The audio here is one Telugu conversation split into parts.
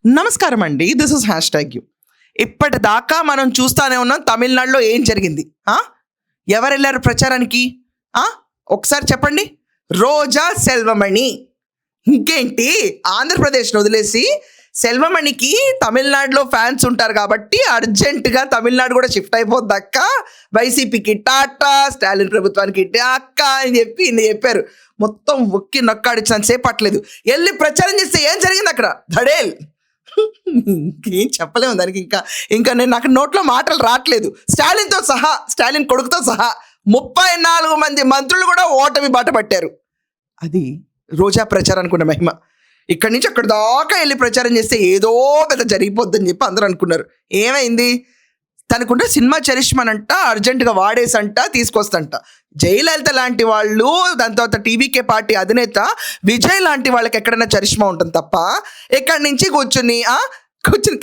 నమస్కారం అండి, this is hash tag you. ఇప్పటిదాకా మనం చూస్తానే ఉన్నాం తమిళనాడులో ఏం జరిగింది. ఎవరు వెళ్ళారు ప్రచారానికి? ఒకసారి చెప్పండి. రోజా సెల్వమణి. ఇంకేంటి, ఆంధ్రప్రదేశ్ని వదిలేసి సెల్వమణికి తమిళనాడులో ఫ్యాన్స్ ఉంటారు కాబట్టి అర్జెంటుగా తమిళనాడు కూడా షిఫ్ట్ అయిపోద్ది అక్క, వైసీపీకి టాటా, స్టాలిన్ ప్రభుత్వానికి అక్క అని చెప్పి ఇన్ని చెప్పారు. మొత్తం ఒక్కి నొక్కాడిచ్చినంత సేపు పట్టలేదు. వెళ్ళి ప్రచారం చేస్తే ఏం జరిగింది అక్కడ? ధడేల్. ఇంకేం చెప్పలేము దానికి. ఇంకా నాకు నోట్లో మాటలు రావట్లేదు. స్టాలిన్తో సహా, స్టాలిన్ కొడుకుతో సహా 34 మంది మంత్రులు కూడా ఓటమి బాట పట్టారు. అది రోజా ప్రచారానికి ఉన్న మహిమ. ఇక్కడి నుంచి అక్కడ దాకా వెళ్ళి ప్రచారం చేస్తే ఏదో పెద్ద జరిగిపోద్దని చెప్పి అందరూ అనుకున్నారు. ఏమైంది? తనకుంటే సినిమా చరిష్మనంట అర్జెంటుగా వాడేసంట తీసుకొస్తంట. జయలలిత లాంటి వాళ్ళు, దాని తర్వాత టీవీకే పార్టీ అధినేత విజయ్ లాంటి వాళ్ళకి ఎక్కడైనా చరిష్మా ఉంటుంది తప్ప, ఇక్కడి నుంచి కూర్చుని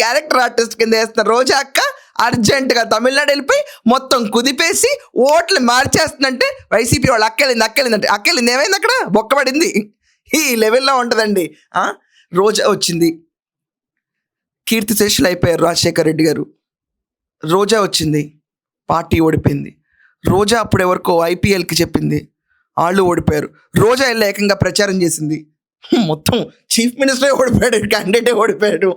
క్యారెక్టర్ ఆర్టిస్ట్ కింద వేస్తున్న రోజా అక్క అర్జెంటుగా తమిళనాడు వెళ్ళిపోయి మొత్తం కుదిపేసి ఓట్లు మార్చేస్తుందంటే వైసీపీ వాళ్ళు అక్కెళ్ళిందంటే అక్కెళ్ళింది. ఏమైంది అక్కడ? బొక్కబడింది. ఈ లెవెల్లో ఉంటుందండి. రోజా వచ్చింది, కీర్తిశేషులు అయిపోయారు రాజశేఖర్ రెడ్డి గారు. రోజా వచ్చింది, పార్టీ ఓడిపోయింది. రోజా అప్పుడు ఎవరికో ఐపీఎల్కి చెప్పింది, వాళ్ళు ఓడిపోయారు. రోజా వెళ్ళి ఏకంగా ప్రచారం చేసింది. మొత్తం చీఫ్ మినిస్టరే ఓడిపోయాడు, క్యాండిడేటే ఓడిపోయాడు,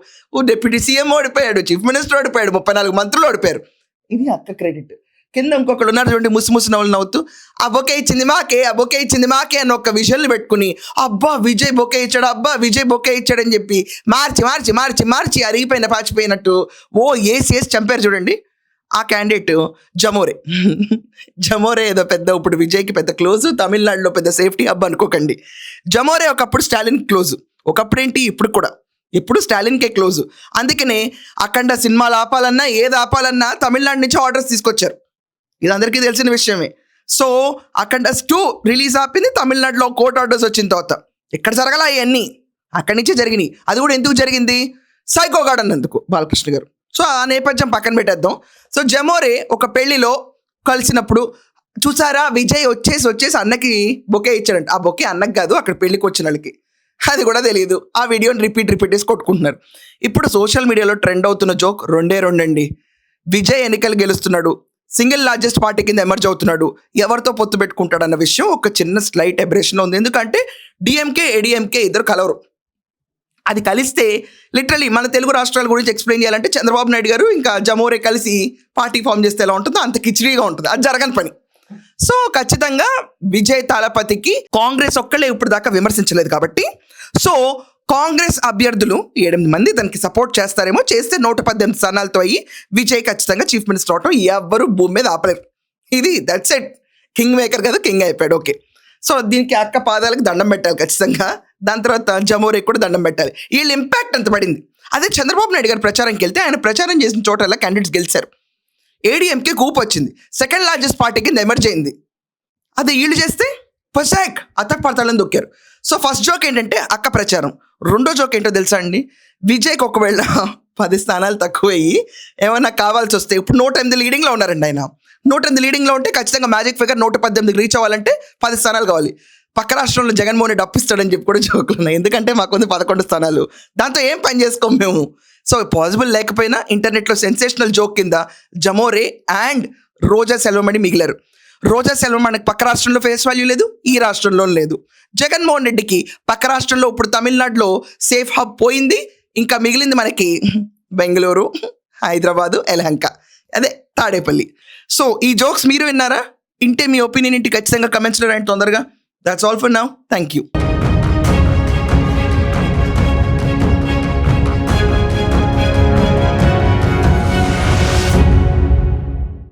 డిప్యూటీ సీఎం ఓడిపోయాడు, చీఫ్ మినిస్టర్ ఓడిపోయాడు, 34 మంత్రులు ఓడిపోయారు. ఇది అక్క క్రెడిట్. కింద ఇంకొకళ్ళు ఉన్నారు చూడండి, ముసి నవ్వులు నవ్వుతూ ఆ బొకే ఇచ్చింది మాకే అని ఒక విజువల్ పెట్టుకుని అబ్బా విజయ్ బొకే ఇచ్చాడు, అబ్బా విజయ్ బొకే ఇచ్చాడు అని చెప్పి మార్చి అరిగిపోయిన పాచిపోయినట్టు ఏసి చంపారు చూడండి. ఆ క్యాండిడేట్ జమోరే ఏదో పెద్ద, ఇప్పుడు విజయ్కి పెద్ద క్లోజు, తమిళనాడులో పెద్ద సేఫ్టీ హబ్ అనుకోకండి. జమోరే ఒకప్పుడు స్టాలిన్ క్లోజు, ఒకప్పుడు ఏంటి ఇప్పుడు కూడా, ఎప్పుడు స్టాలిన్కే క్లోజు. అందుకనే అఖండ సినిమాలు ఆపాలన్నా ఏది ఆపాలన్నా తమిళనాడు నుంచి ఆర్డర్స్ తీసుకొచ్చారు. ఇది అందరికీ తెలిసిన విషయమే. సో అఖండ 2 రిలీజ్ ఆపింది తమిళనాడులో, కోర్ట్ ఆర్డర్స్ వచ్చిన తర్వాత. ఎక్కడ జరగాల అవన్నీ అక్కడి నుంచే జరిగినాయి. అది కూడా ఎందుకు జరిగింది? సైకో గార్డ్ అన్నందుకు బాలకృష్ణ గారు. సో ఆ నేపథ్యం పక్కన పెట్టేద్దాం. సో జమోరే ఒక పెళ్లిలో కలిసినప్పుడు చూసారా, విజయ్ వచ్చేసి అన్నకి బొకే ఇచ్చాడంట. ఆ బొకే అన్నకి కాదు, అక్కడ పెళ్లికి వచ్చిన వాళ్ళకి. అది కూడా తెలియదు. ఆ వీడియోని రిపీట్ చేసి కొట్టుకుంటున్నారు. ఇప్పుడు సోషల్ మీడియాలో ట్రెండ్ అవుతున్న జోక్ రెండే అండి. విజయ్ ఎన్నికలు గెలుస్తున్నాడు, సింగిల్ లార్జెస్ట్ పార్టీ కింద ఎమర్జ్ అవుతున్నాడు, ఎవరితో పొత్తు పెట్టుకుంటాడు అన్న విషయం ఒక చిన్న స్లైట్ ఎబరేషన్ ఉంది. ఎందుకంటే డిఎంకే ఏడిఎంకే ఇద్దరు కలవరు. అది కలిస్తే లిటరలీ మన తెలుగు రాష్ట్రాల గురించి ఎక్స్ప్లెయిన్ చేయాలంటే చంద్రబాబు నాయుడు గారు ఇంకా జమోరే కలిసి పార్టీ ఫామ్ చేస్తే ఎలా ఉంటుందో అంత కిచిడీగా ఉంటుంది. అది జరగని పని. సో ఖచ్చితంగా విజయ్ తాళపతికి కాంగ్రెస్ ఒక్కళ్ళే ఇప్పుడు దాకా విమర్శించలేదు కాబట్టి, సో కాంగ్రెస్ అభ్యర్థులు 8 మంది దానికి సపోర్ట్ చేస్తారేమో, చేస్తే 118 స్థానాలతో అయ్యి విజయ్ ఖచ్చితంగా చీఫ్ మినిస్టర్ అవటం ఎవ్వరు భూమి మీద ఆపలేరు. ఇది దట్స్ ఇట్. కింగ్ మేకర్ కదా, కింగ్ అయిపోయాడు. ఓకే. సో దీనికి అక్క పాదాలకు దండం పెట్టాలి ఖచ్చితంగా. దాని తర్వాత జమోరే కూడా దండం పెట్టాలి. వీళ్ళ ఇంపాక్ట్ అంత పడింది. అదే చంద్రబాబు నాయుడు గారు ప్రచారంకి వెళ్తే ఆయన ప్రచారం చేసిన చోటల్లా క్యాండిడేట్స్ గెలిచారు. ఏడీఎంకే కూప్ వచ్చింది, సెకండ్ లార్జెస్ట్ పార్టీ కింద ఎమర్జ్ అయింది. అదే వీళ్ళు చేస్తే పసాక్ అతక్ పడతాలని దొక్కారు. సో ఫస్ట్ జోక్ ఏంటంటే అక్క ప్రచారం. రెండో జోక్ ఏంటో తెలుసా అండి? విజయ్కి ఒకవేళ 10 స్థానాలు తక్కువ అయ్యి ఏమన్నా కావాల్సి వస్తే, ఇప్పుడు 108 లీడింగ్లో ఉన్నారండి ఆయన. 108 లీడింగ్లో ఉంటే ఖచ్చితంగా మ్యాజిక్ ఫిగర్ 118 రీచ్ అవ్వాలంటే 10 స్థానాలు కావాలి. పక్క రాష్ట్రంలో జగన్మోహన్ రెడ్డి అప్పిస్తాడని చెప్పి కూడా జోకులు ఉన్నాయి. ఎందుకంటే మాకుంది 11 స్థానాలు, దాంతో ఏం పని చేసుకోము మేము. సో పాసిబుల్ లేకపోయినా ఇంటర్నెట్లో సెన్సేషనల్ జోక్ కింద జమోరే అండ్ రోజా సెల్వమణి మిగిలారు. రోజా సెల్వమణికి పక్క రాష్ట్రంలో ఫేస్ వాల్యూ లేదు, ఈ రాష్ట్రంలో లేదు. జగన్మోహన్ రెడ్డికి పక్క రాష్ట్రంలో ఇప్పుడు తమిళనాడులో సేఫ్ హబ్ పోయింది. ఇంకా మిగిలింది మనకి బెంగళూరు, హైదరాబాదు, యలహంక, అదే తాడేపల్లి. సో ఈ జోక్స్ మీరు విన్నారా? ఇంటే మీ ఒపీనియన్ ఇంటి ఖచ్చితంగా కమెంట్స్లో రండి తొందరగా. That's all for now. Thank you.